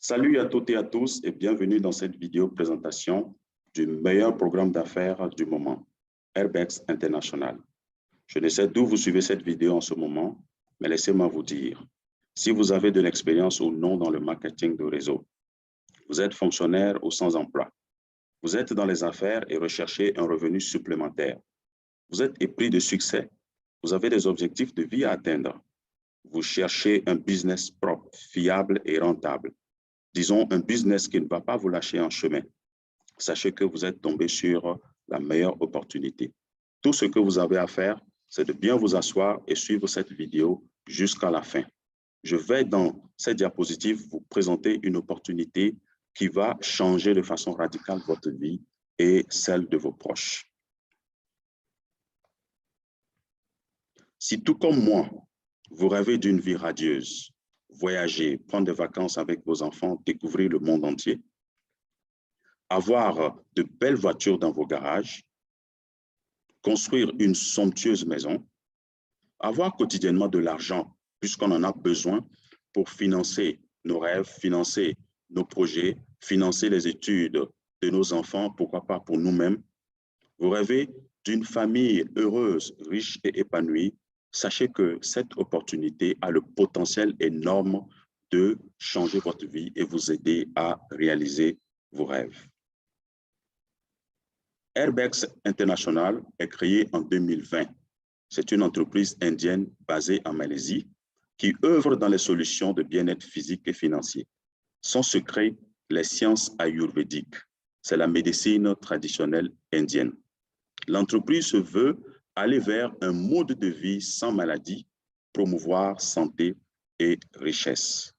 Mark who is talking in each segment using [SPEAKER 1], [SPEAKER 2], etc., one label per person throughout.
[SPEAKER 1] Salut à toutes et à tous et bienvenue dans cette vidéo présentation du meilleur programme d'affaires du moment, Airbex International. Je ne sais d'où vous suivez cette vidéo en ce moment, mais laissez-moi vous dire, si vous avez de l'expérience ou non dans le marketing de réseau, vous êtes fonctionnaire ou sans emploi, vous êtes dans les affaires et recherchez un revenu supplémentaire, vous êtes épris de succès, vous avez des objectifs de vie à atteindre, vous cherchez un business propre, fiable et rentable. Disons, un business qui ne va pas vous lâcher en chemin. Sachez que vous êtes tombé sur la meilleure opportunité. Tout ce que vous avez à faire, c'est de bien vous asseoir et suivre cette vidéo jusqu'à la fin. Je vais, dans cette diapositive, vous présenter une opportunité qui va changer de façon radicale votre vie et celle de vos proches. Si tout comme moi, vous rêvez d'une vie radieuse, voyager, prendre des vacances avec vos enfants, découvrir le monde entier, avoir de belles voitures dans vos garages, construire une somptueuse maison, avoir quotidiennement de l'argent puisqu'on en a besoin pour financer nos rêves, financer nos projets, financer les études de nos enfants, pourquoi pas pour nous-mêmes. Vous rêvez d'une famille heureuse, riche et épanouie. Sachez que cette opportunité a le potentiel énorme de changer votre vie et vous aider à réaliser vos rêves. Airbex International est créé en 2020. C'est une entreprise indienne basée en Malaisie qui œuvre dans les solutions de bien-être physique et financier. Son secret, les sciences ayurvédiques. C'est la médecine traditionnelle indienne. L'entreprise se veut aller vers un mode de vie sans maladie, promouvoir santé et richesse.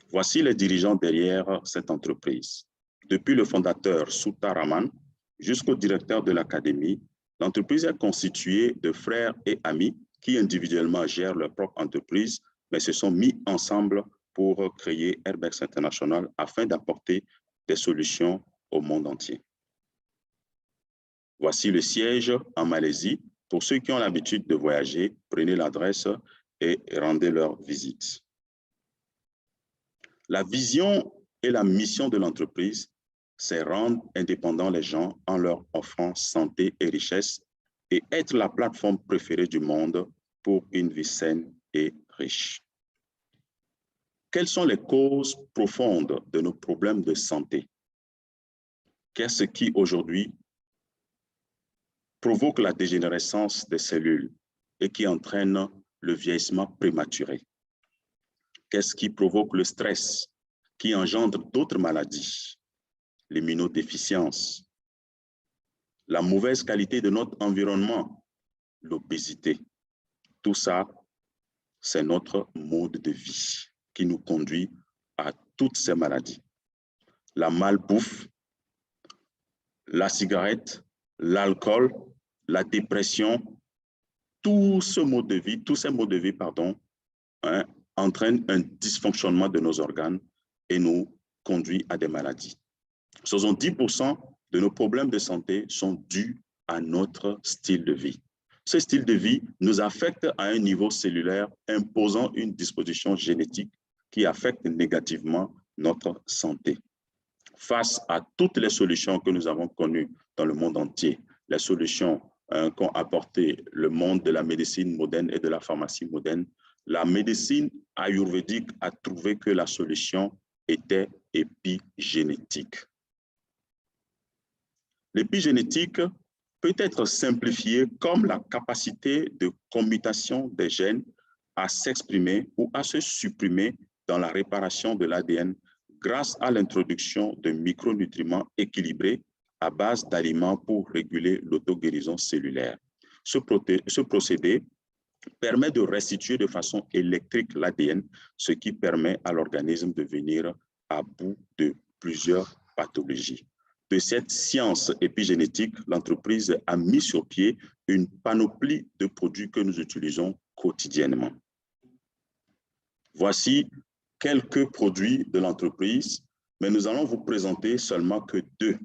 [SPEAKER 1] Voici les dirigeants derrière cette entreprise. Depuis le fondateur Sutta Raman jusqu'au directeur de l'académie, l'entreprise est constituée de frères et amis qui individuellement gèrent leur propre entreprise, mais se sont mis ensemble pour créer Airbex International afin d'apporter des solutions au monde entier. Voici le siège en Malaisie. Pour ceux qui ont l'habitude de voyager, prenez l'adresse et rendez leur visite. La vision et la mission de l'entreprise, c'est rendre indépendants les gens en leur offrant santé et richesse et être la plateforme préférée du monde pour une vie saine et riche. Quelles sont les causes profondes de nos problèmes de santé? Qu'est-ce qui aujourd'hui provoque la dégénérescence des cellules et qui entraîne le vieillissement prématuré? Qu'est-ce qui provoque le stress, qui engendre d'autres maladies? L'immunodéficience, la mauvaise qualité de notre environnement, l'obésité. Tout ça, c'est notre mode de vie qui nous conduit à toutes ces maladies. La malbouffe, la cigarette, l'alcool, la dépression, tous ces modes de vie, entraînent un dysfonctionnement de nos organes et nous conduit à des maladies. 70% de nos problèmes de santé sont dus à notre style de vie. Ce style de vie nous affecte à un niveau cellulaire, imposant une disposition génétique qui affecte négativement notre santé. Face à toutes les solutions que nous avons connues dans le monde entier, les solutions qu'ont apporté le monde de la médecine moderne et de la pharmacie moderne, la médecine ayurvédique a trouvé que la solution était épigénétique. L'épigénétique peut être simplifiée comme la capacité de commutation des gènes à s'exprimer ou à se supprimer dans la réparation de l'ADN grâce à l'introduction de micronutriments équilibrés à base d'aliments pour réguler l'auto-guérison cellulaire. Ce procédé permet de restituer de façon électrique l'ADN, ce qui permet à l'organisme de venir à bout de plusieurs pathologies. De cette science épigénétique, l'entreprise a mis sur pied une panoplie de produits que nous utilisons quotidiennement. Voici quelques produits de l'entreprise, mais nous allons vous présenter seulement que deux.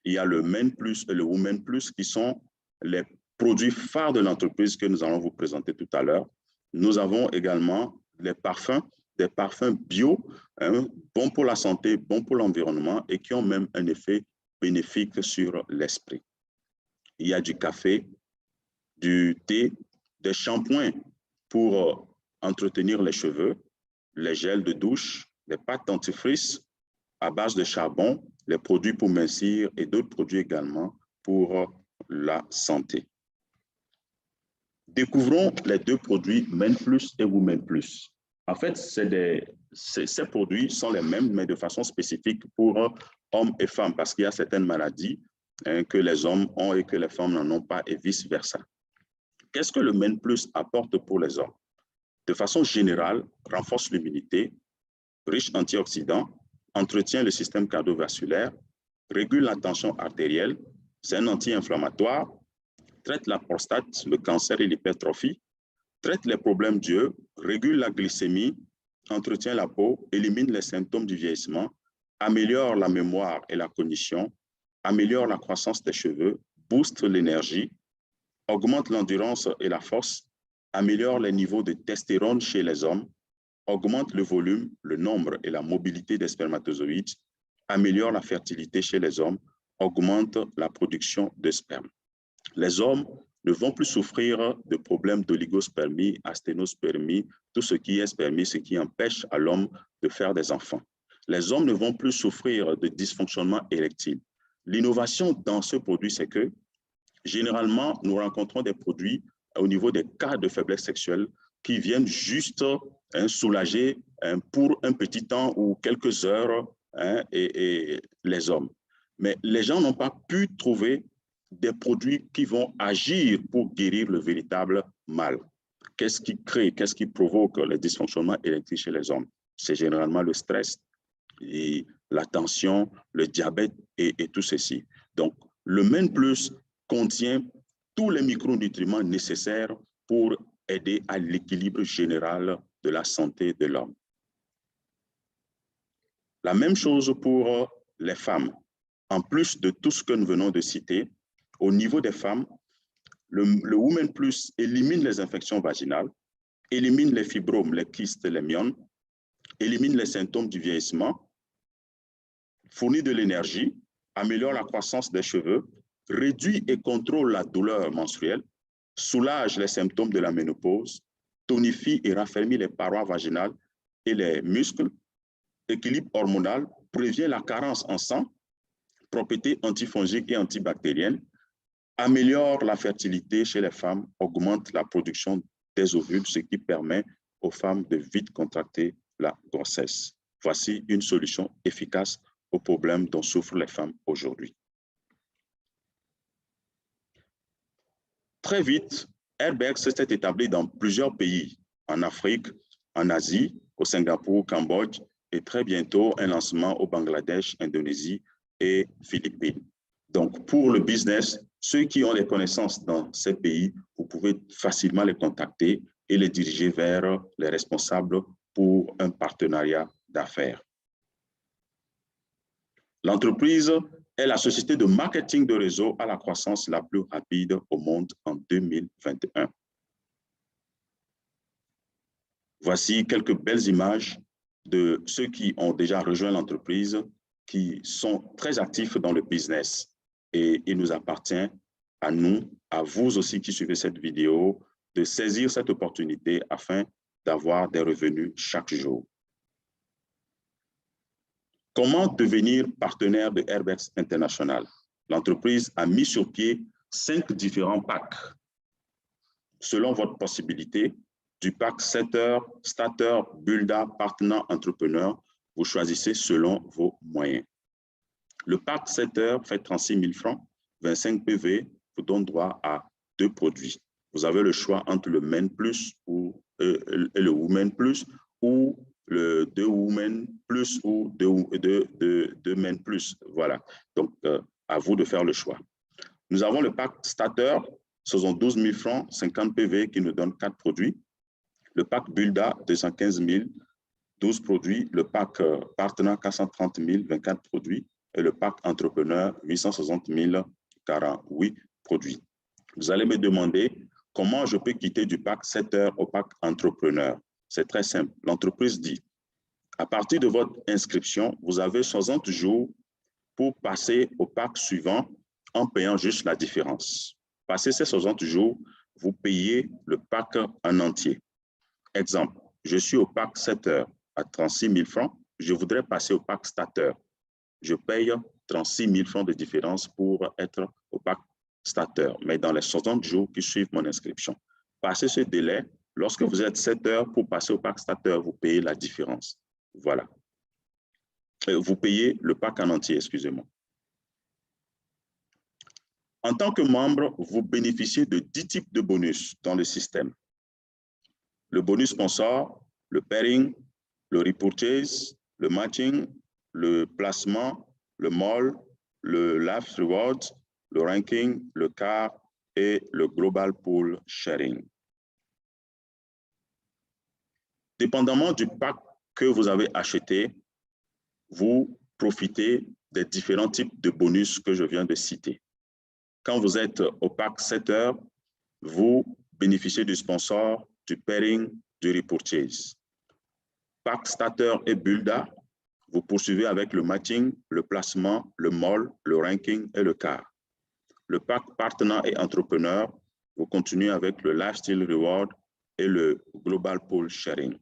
[SPEAKER 1] Il y a le Men Plus et le Women Plus qui sont les produits phares de l'entreprise que nous allons vous présenter tout à l'heure. Nous avons également les parfums des parfums bio, hein, bons pour la santé, bons pour l'environnement et qui ont même un effet bénéfique sur l'esprit. Il y a du café, du thé, des shampoings pour entretenir les cheveux, les gels de douche, les pâtes dentifrice à base de charbon, les produits pour mincir et d'autres produits également pour la santé. Découvrons les deux produits Men Plus et Women Plus. En fait, ces produits sont les mêmes, mais de façon spécifique pour hommes et femmes, parce qu'il y a certaines maladies que les hommes ont et que les femmes n'en ont pas, et vice-versa. Qu'est-ce que le Men Plus apporte pour les hommes? De façon générale, renforce l'immunité, riche antioxydants, entretient le système cardiovasculaire, régule la tension artérielle, c'est un anti-inflammatoire, traite la prostate, le cancer et l'hypertrophie, traite les problèmes d'yeux, régule la glycémie, entretient la peau, élimine les symptômes du vieillissement, améliore la mémoire et la cognition, améliore la croissance des cheveux, booste l'énergie, augmente l'endurance et la force, améliore les niveaux de testostérone chez les hommes, augmente le volume, le nombre et la mobilité des spermatozoïdes, améliore la fertilité chez les hommes, augmente la production de sperme. Les hommes ne vont plus souffrir de problèmes d'oligospermie, asténospermie, tout ce qui est spermie, ce qui empêche à l'homme de faire des enfants. Les hommes ne vont plus souffrir de dysfonctionnement érectile. L'innovation dans ce produit, c'est que généralement, nous rencontrons des produits au niveau des cas de faiblesse sexuelle qui viennent juste soulager pour un petit temps ou quelques heures et les hommes. Mais les gens n'ont pas pu trouver des produits qui vont agir pour guérir le véritable mal. Qu'est-ce qui crée, qu'est-ce qui provoque les dysfonctionnements érectiles chez les hommes? C'est généralement le stress, et la tension, le diabète et tout ceci. Donc, le Men Plus contient tous les micronutriments nécessaires pour aider à l'équilibre général de la santé de l'homme. La même chose pour les femmes. En plus de tout ce que nous venons de citer, au niveau des femmes, le Women Plus élimine les infections vaginales, élimine les fibromes, les kystes, les myomes, élimine les symptômes du vieillissement, fournit de l'énergie, améliore la croissance des cheveux, réduit et contrôle la douleur menstruelle, soulage les symptômes de la ménopause, tonifie et raffermit les parois vaginales et les muscles, équilibre hormonal, prévient la carence en sang, propriétés antifongiques et antibactériennes, améliore la fertilité chez les femmes, augmente la production des ovules, ce qui permet aux femmes de vite contracter la grossesse. Voici une solution efficace aux problèmes dont souffrent les femmes aujourd'hui. Très vite, Herbex s'est établi dans plusieurs pays, en Afrique, en Asie, au Singapour, au Cambodge, et très bientôt un lancement au Bangladesh, Indonésie et Philippines. Donc, pour le business, ceux qui ont des connaissances dans ces pays, vous pouvez facilement les contacter et les diriger vers les responsables pour un partenariat d'affaires. L'entreprise est la société de marketing de réseau à la croissance la plus rapide au monde en 2021. Voici quelques belles images de ceux qui ont déjà rejoint l'entreprise, qui sont très actifs dans le business. Et il nous appartient à nous, à vous aussi qui suivez cette vidéo, de saisir cette opportunité afin d'avoir des revenus chaque jour. Comment devenir partenaire de Herbex International? L'entreprise a mis sur pied 5 différents packs. Selon votre possibilité, du pack Setter, Starter, Builder, Partner, Entrepreneur, vous choisissez selon vos moyens. Le pack Setter fait 36 000 francs, 25 PV, vous donne droit à 2 produits. Vous avez le choix entre le Men Plus ou le Women Plus ou le 2 Women Plus ou 2 Men Plus. Voilà. Donc, à vous de faire le choix. Nous avons le pack Starter, ce sont 12 000 francs, 50 PV qui nous donne 4 produits. Le pack Builder, 215 000, 12 produits. Le pack Partner, 430 000, 24 produits. Et le pack Entrepreneur, 860 000, 48 produits. Vous allez me demander comment je peux quitter du pack Setter au pack Entrepreneur. C'est très simple. L'entreprise dit, à partir de votre inscription, vous avez 60 jours pour passer au pack suivant en payant juste la différence. Passé ces 60 jours, vous payez le pack en entier. Exemple, je suis au pack 7 heures à 36 000 francs. Je voudrais passer au pack starter. Je paye 36 000 francs de différence pour être au pack starter, mais dans les 60 jours qui suivent mon inscription. Passez ce délai, lorsque vous êtes 7 heures pour passer au pack starter, vous payez la différence. Voilà. Vous payez le pack en entier, excusez-moi. En tant que membre, vous bénéficiez de 10 types de bonus dans le système. Le bonus sponsor, le pairing, le repurchase, le matching, le placement, le mall, le life reward, le ranking, le car et le global pool sharing. Dépendamment du pack que vous avez acheté, vous profitez des différents types de bonus que je viens de citer. Quand vous êtes au pack 7 heures, vous bénéficiez du sponsor, du pairing, du repurchase. Pack starter et Bulda, vous poursuivez avec le matching, le placement, le mall, le ranking et le car. Le pack partenaire et entrepreneur, vous continuez avec le lifestyle reward et le global pool sharing.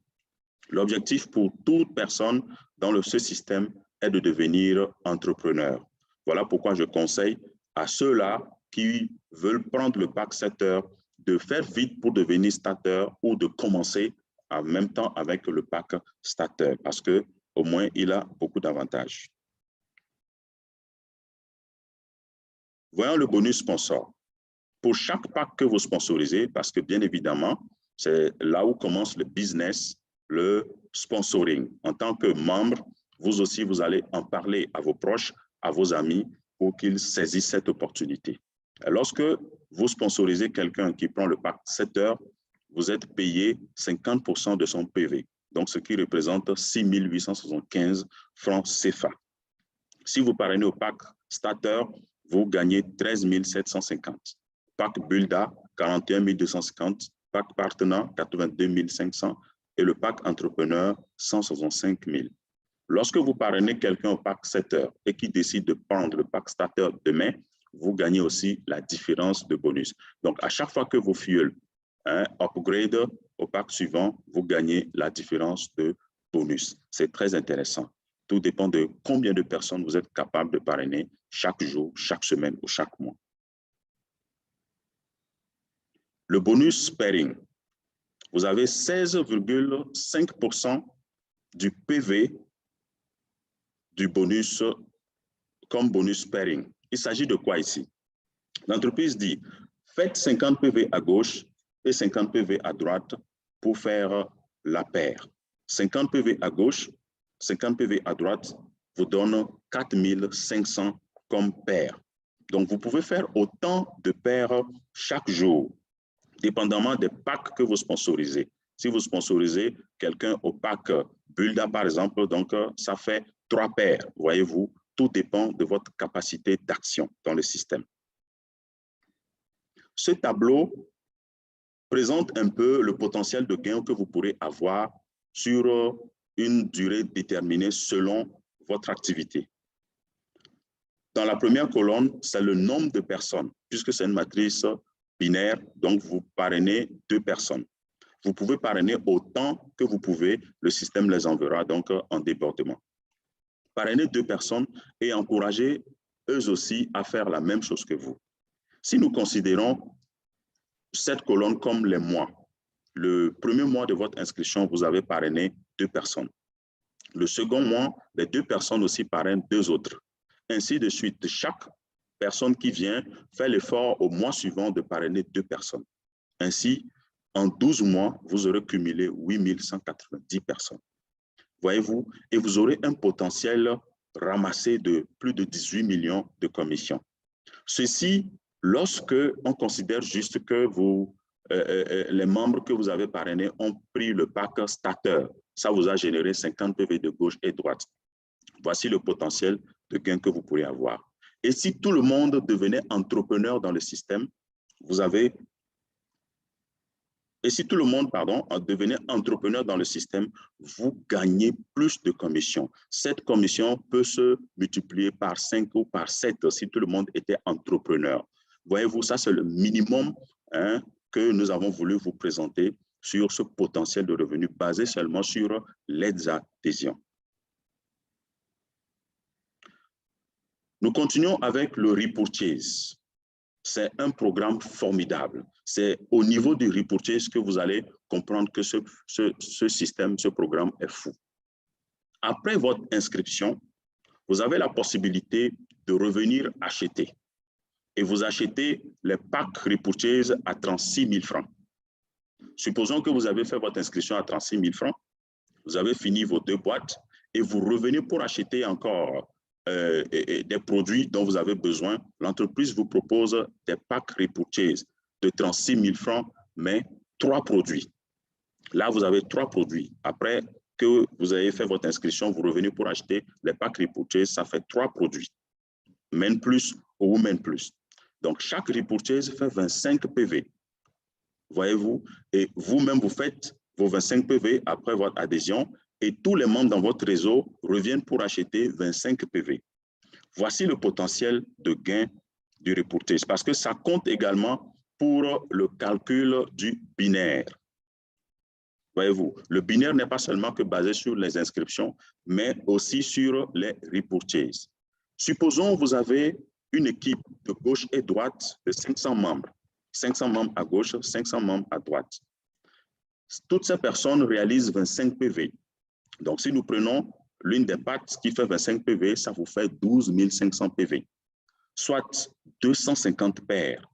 [SPEAKER 1] L'objectif pour toute personne dans ce système est de devenir entrepreneur. Voilà pourquoi je conseille à ceux-là qui veulent prendre le pack 7 heures de faire vite pour devenir starter ou de commencer en même temps avec le pack starter parce qu'au moins, il a beaucoup d'avantages. Voyons le bonus sponsor. Pour chaque pack que vous sponsorisez, parce que bien évidemment, c'est là où commence le business, le sponsoring. En tant que membre, vous aussi, vous allez en parler à vos proches, à vos amis, pour qu'ils saisissent cette opportunité. Lorsque vous sponsorisez quelqu'un qui prend le pack 7 heures, vous êtes payé 50% de son PV, donc ce qui représente 6 875 francs CFA. Si vous parrainez au pack starter, vous gagnez 13 750. Pack Bulda, 41 250. Pack partenaire, 82 500. Et le pack entrepreneur, 165 000. Lorsque vous parrainez quelqu'un au pack 7 heures et qui décide de prendre le pack starter demain, vous gagnez aussi la différence de bonus. Donc, à chaque fois que vous fuel un upgrade au pack suivant, vous gagnez la différence de bonus. C'est très intéressant. Tout dépend de combien de personnes vous êtes capable de parrainer chaque jour, chaque semaine ou chaque mois. Le bonus pairing. Vous avez 16,5% du PV du bonus comme bonus pairing. Il s'agit de quoi ici? L'entreprise dit, faites 50 PV à gauche et 50 PV à droite pour faire la paire. 50 PV à gauche, 50 PV à droite vous donne 4 500 comme paire. Donc, vous pouvez faire autant de paires chaque jour, dépendamment des packs que vous sponsorisez. Si vous sponsorisez quelqu'un au pack Bulda, par exemple, donc ça fait 3 paires, voyez-vous. Tout dépend de votre capacité d'action dans le système. Ce tableau présente un peu le potentiel de gain que vous pourrez avoir sur une durée déterminée selon votre activité. Dans la première colonne, c'est le nombre de personnes, puisque c'est une matrice binaire, donc vous parrainez 2 personnes. Vous pouvez parrainer autant que vous pouvez, le système les enverra donc en débordement. Parrainer 2 personnes et encourager eux aussi à faire la même chose que vous. Si nous considérons cette colonne comme les mois, le premier mois de votre inscription, vous avez parrainé 2 personnes. Le second mois, les 2 personnes aussi parrainent 2 autres. Ainsi de suite, chaque personne qui vient fait l'effort au mois suivant de parrainer 2 personnes. Ainsi, en 12 mois, vous aurez cumulé 8 190 personnes. Voyez-vous, et vous aurez un potentiel ramassé de plus de 18 millions de commissions. Ceci, lorsque on considère juste que les membres que vous avez parrainés ont pris le pack starter, ça vous a généré 50 PV de gauche et droite. Voici le potentiel de gain que vous pourriez avoir. Et si tout le monde devenait entrepreneur dans le système, vous avez Et si tout le monde, pardon, devenait entrepreneur dans le système, vous gagnez plus de commissions. Cette commission peut se multiplier par 5 ou par 7 si tout le monde était entrepreneur. Voyez-vous, ça c'est le minimum que nous avons voulu vous présenter sur ce potentiel de revenus basé seulement sur les adhésions. Nous continuons avec le repurchase. C'est un programme formidable. C'est au niveau du repurchase que vous allez comprendre que ce système, ce programme est fou. Après votre inscription, vous avez la possibilité de revenir acheter. Et vous achetez les packs repurchase à 36 000 francs. Supposons que vous avez fait votre inscription à 36 000 francs, vous avez fini vos 2 boîtes et vous revenez pour acheter encore des produits dont vous avez besoin. L'entreprise vous propose des packs repurchase de 36 000 francs, mais 3 produits. Là, vous avez 3 produits. Après que vous avez fait votre inscription, vous revenez pour acheter les packs repurchase, ça fait 3 produits. Men plus ou Women plus. Donc, chaque repurchase fait 25 PV. Voyez-vous? Et vous-même, vous faites vos 25 PV après votre adhésion et tous les membres dans votre réseau reviennent pour acheter 25 PV. Voici le potentiel de gain du repurchase parce que ça compte également pour le calcul du binaire. Voyez-vous, le binaire n'est pas seulement que basé sur les inscriptions, mais aussi sur les repurchases. Supposons que vous avez une équipe de gauche et droite de 500 membres. 500 membres à gauche, 500 membres à droite. Toutes ces personnes réalisent 25 PV. Donc, si nous prenons l'une des pattes qui fait 25 PV, ça vous fait 12 500 PV, soit 250 paires,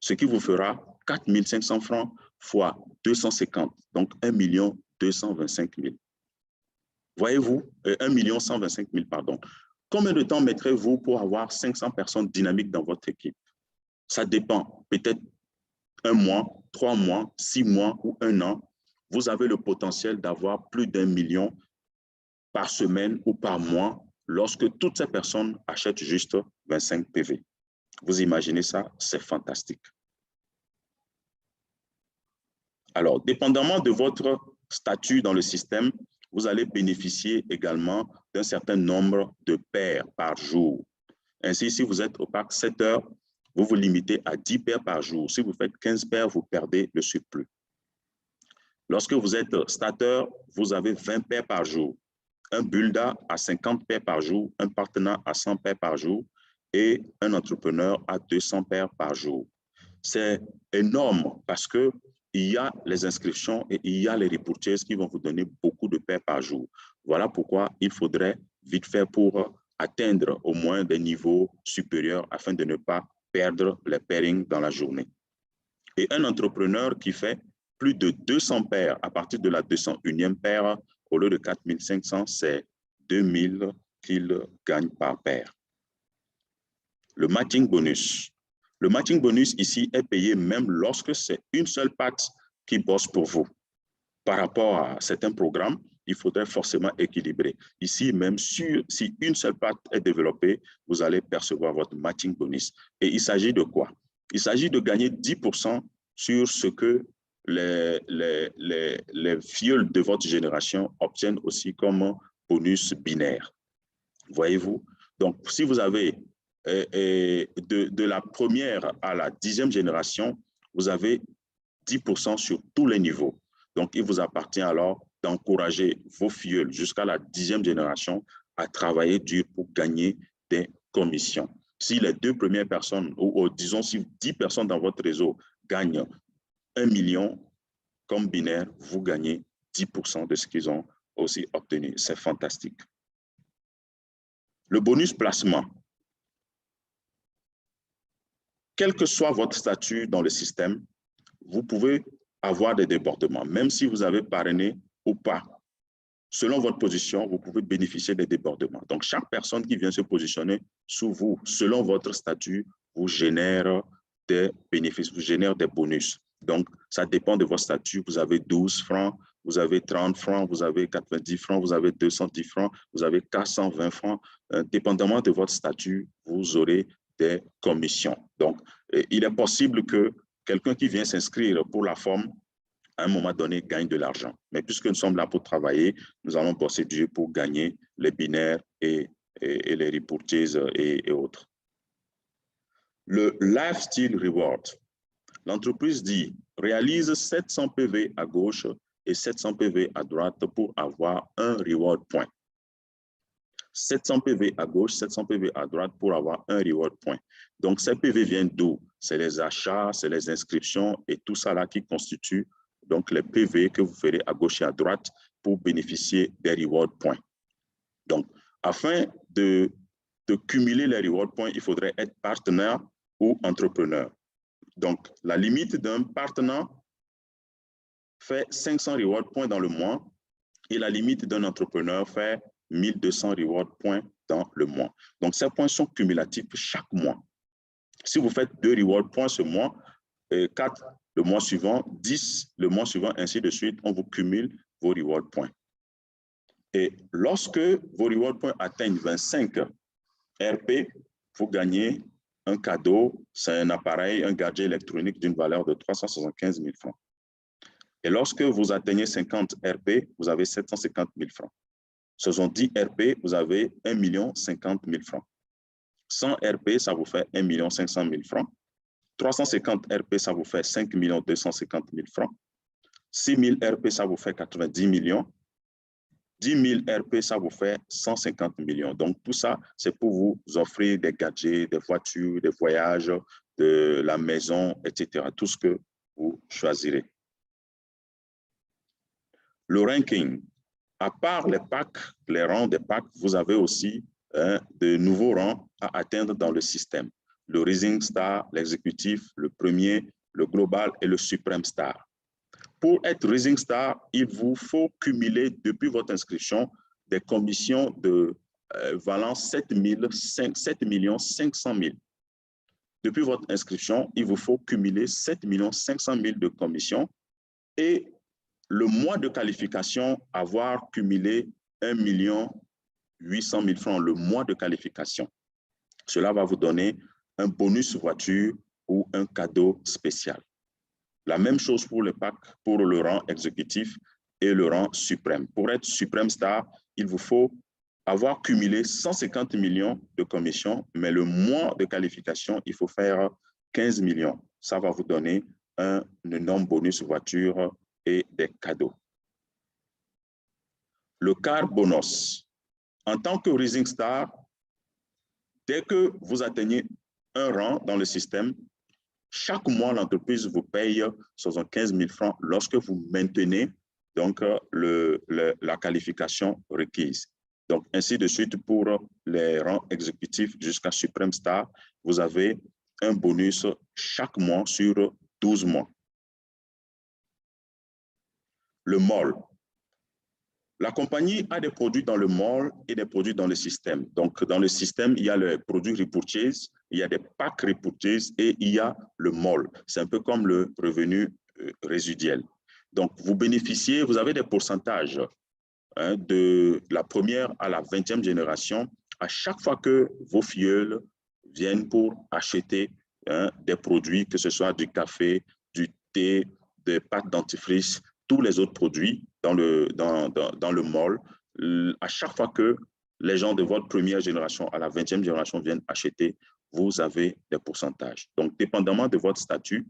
[SPEAKER 1] ce qui vous fera 4 500 francs fois 250, donc 1 225 000. Voyez-vous, 1 125 000, pardon. Combien de temps mettrez-vous pour avoir 500 personnes dynamiques dans votre équipe? Ça dépend, peut-être 1 mois, 3 mois, 6 mois ou 1 an. Vous avez le potentiel d'avoir plus d'1 million par semaine ou par mois lorsque toutes ces personnes achètent juste 25 PV. Vous imaginez ça? C'est fantastique. Alors, dépendamment de votre statut dans le système, vous allez bénéficier également d'un certain nombre de paires par jour. Ainsi, si vous êtes au pack 7 heures, vous vous limitez à 10 paires par jour. Si vous faites 15 paires, vous perdez le surplus. Lorsque vous êtes starter, vous avez 20 paires par jour. Un builder à 50 paires par jour, un partenaire à 100 paires par jour et un entrepreneur à 200 paires par jour. C'est énorme parce qu'il y a les inscriptions et il y a les repurchases qui vont vous donner beaucoup de paires par jour. Voilà pourquoi il faudrait vite faire pour atteindre au moins des niveaux supérieurs afin de ne pas perdre les pairings dans la journée. Et un entrepreneur qui fait plus de 200 paires à partir de la 201e paire, au lieu de 4 500, c'est 2 000 qu'il gagne par paire. Le matching bonus. Le matching bonus ici est payé même lorsque c'est une seule patte qui bosse pour vous. Par rapport à certains programmes, il faudrait forcément équilibrer. Ici, même si une seule patte est développée, vous allez percevoir votre matching bonus. Et il s'agit de quoi? Il s'agit de gagner 10% sur ce que les filleuls de votre génération obtiennent aussi comme bonus binaire. Voyez-vous? Donc, si vous avez de la première à la 10e génération, vous avez 10% sur tous les niveaux. Donc, il vous appartient alors d'encourager vos filleuls jusqu'à la 10e génération à travailler dur pour gagner des commissions. Si les 2 premières personnes, ou disons si 10 personnes dans votre réseau gagnent 1 million comme binaire, vous gagnez 10% de ce qu'ils ont aussi obtenu. C'est fantastique. Le bonus placement. Quel que soit votre statut dans le système, vous pouvez avoir des débordements, même si vous avez parrainé ou pas. Selon votre position, vous pouvez bénéficier des débordements. Donc, chaque personne qui vient se positionner sous vous, selon votre statut, vous génère des bénéfices, vous génère des bonus. Donc, ça dépend de votre statut. Vous avez 12 francs, vous avez 30 francs, vous avez 90 francs, vous avez 210 francs, vous avez 420 francs. Dépendamment de votre statut, vous aurez des commissions. Donc, il est possible que quelqu'un qui vient s'inscrire pour la forme à un moment donné, gagnent de l'argent. Mais puisque nous sommes là pour travailler, nous allons bosser dur pour gagner les binaires et les repurchases et autres. Le Lifestyle Reward. L'entreprise dit, réalise 700 PV à gauche et 700 PV à droite pour avoir un reward point. 700 PV à gauche, 700 PV à droite pour avoir un reward point. Donc, ces PV viennent d'où? C'est les achats, c'est les inscriptions et tout ça là qui constitue donc les PV que vous ferez à gauche et à droite pour bénéficier des reward points. Donc, afin de cumuler les reward points, il faudrait être partenaire ou entrepreneur. Donc, la limite d'un partenaire fait 500 reward points dans le mois et la limite d'un entrepreneur fait 1200 reward points dans le mois. Donc, ces points sont cumulatifs chaque mois. Si vous faites 2 reward points ce mois, 4 le mois suivant, 10 le mois suivant, ainsi de suite, on vous cumule vos reward points. Et lorsque vos reward points atteignent 25 RP, vous gagnez un cadeau, c'est un appareil, un gadget électronique d'une valeur de 375 000 francs. Et lorsque vous atteignez 50 RP, vous avez 750 000 francs. Ce sont 10 RP, vous avez 1 050 000 francs. 100 RP, ça vous fait 1 500 000 francs. 350 RP, ça vous fait 5 250 000 francs. 6 000 RP, ça vous fait 90 millions. 10 000 RP, ça vous fait 150 millions. Donc, tout ça, c'est pour vous offrir des gadgets, des voitures, des voyages, de la maison, etc. Tout ce que vous choisirez. Le ranking. À part les packs, les rangs des packs, vous avez aussi de nouveaux rangs à atteindre dans le système. Le Rising Star, l'exécutif, le premier, le global et le Supreme Star. Pour être Rising Star, il vous faut cumuler depuis votre inscription des commissions de valant 7 500 000. Depuis votre inscription, il vous faut cumuler 7 500 000 de commissions et le mois de qualification, avoir cumulé 1 800 000 francs le mois de qualification. Cela va vous donner un bonus voiture ou un cadeau spécial. La même chose pour le pack, pour le rang exécutif et le rang suprême. Pour être Supreme Star, il vous faut avoir cumulé 150 millions de commissions, mais le mois de qualification, il faut faire 15 millions. Ça va vous donner un énorme bonus voiture et des cadeaux. Le car bonus. En tant que Rising Star, dès que vous atteignez un rang dans le système, chaque mois, l'entreprise vous paye 75 000 francs lorsque vous maintenez donc, la qualification requise. Donc, ainsi de suite pour les rangs exécutifs jusqu'à Supreme Star, vous avez un bonus chaque mois sur 12 mois. Le mall. La compagnie a des produits dans le mall et des produits dans le système. Donc, dans le système, il y a le produit repurchase, il y a des packs repurchase et il y a le mall. C'est un peu comme le revenu résiduel. Donc, vous bénéficiez, vous avez des pourcentages de la première à la 20e génération à chaque fois que vos filleuls viennent pour acheter des produits, que ce soit du café, du thé, des pâtes dentifrice, tous les autres produits dans le mall, à chaque fois que les gens de votre première génération à la 20e génération viennent acheter, vous avez des pourcentages. Donc, dépendamment de votre statut,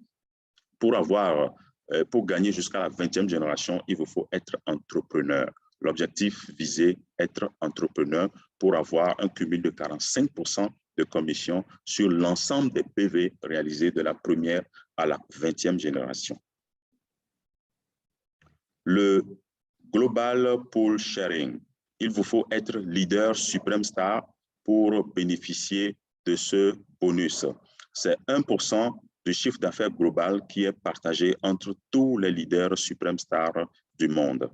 [SPEAKER 1] pour gagner jusqu'à la 20e génération, il vous faut être entrepreneur. L'objectif visé, être entrepreneur pour avoir un cumul de 45% de commission sur l'ensemble des PV réalisés de la première à la 20e génération. Le Global Pool Sharing. Il vous faut être leader Supreme Star pour bénéficier de ce bonus. C'est 1% du chiffre d'affaires global qui est partagé entre tous les leaders Supreme Star du monde.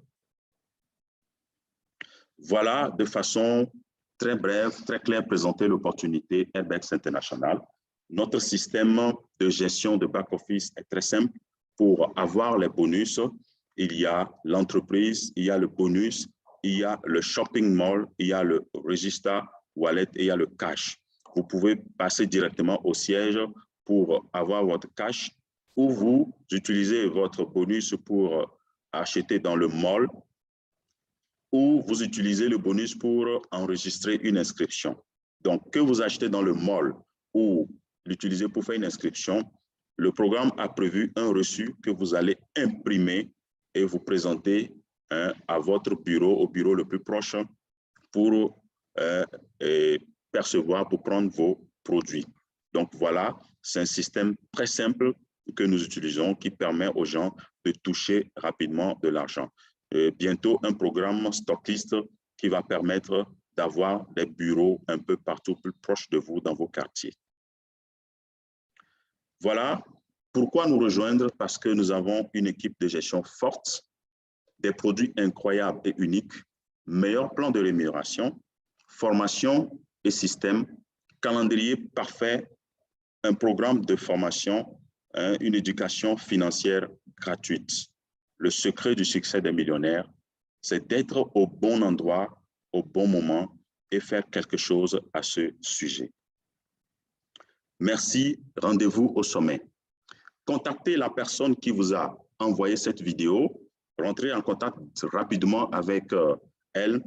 [SPEAKER 1] Voilà de façon très brève, très claire, présenter l'opportunité Airbex International. Notre système de gestion de back-office est très simple. Pour avoir les bonus, il y a l'entreprise, il y a le bonus, il y a le shopping mall, il y a le register wallet et il y a le cash. Vous pouvez passer directement au siège pour avoir votre cash ou vous utilisez votre bonus pour acheter dans le mall, ou vous utilisez le bonus pour enregistrer une inscription. Donc, que vous achetez dans le mall ou l'utilisez pour faire une inscription, le programme a prévu un reçu que vous allez imprimer et vous présenter à votre bureau, au bureau le plus proche, pour percevoir, pour prendre vos produits. Donc voilà, c'est un système très simple que nous utilisons qui permet aux gens de toucher rapidement de l'argent. Bientôt, un programme Stocklist qui va permettre d'avoir des bureaux un peu partout plus proches de vous dans vos quartiers. Voilà pourquoi nous rejoindre, parce que nous avons une équipe de gestion forte, des produits incroyables et uniques, meilleur plan de rémunération, formation et système, calendrier parfait, un programme de formation, une éducation financière gratuite. Le secret du succès des millionnaires, c'est d'être au bon endroit, au bon moment et faire quelque chose à ce sujet. Merci, rendez-vous au sommet. Contactez la personne qui vous a envoyé cette vidéo, rentrez en contact rapidement avec elle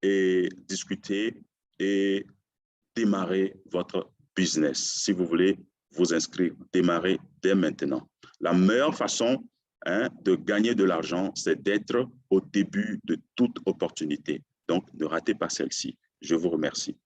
[SPEAKER 1] et discutez et démarrer votre business. Si vous voulez vous inscrire, démarrez dès maintenant. La meilleure façon de gagner de l'argent, c'est d'être au début de toute opportunité. Donc, ne ratez pas celle-ci. Je vous remercie.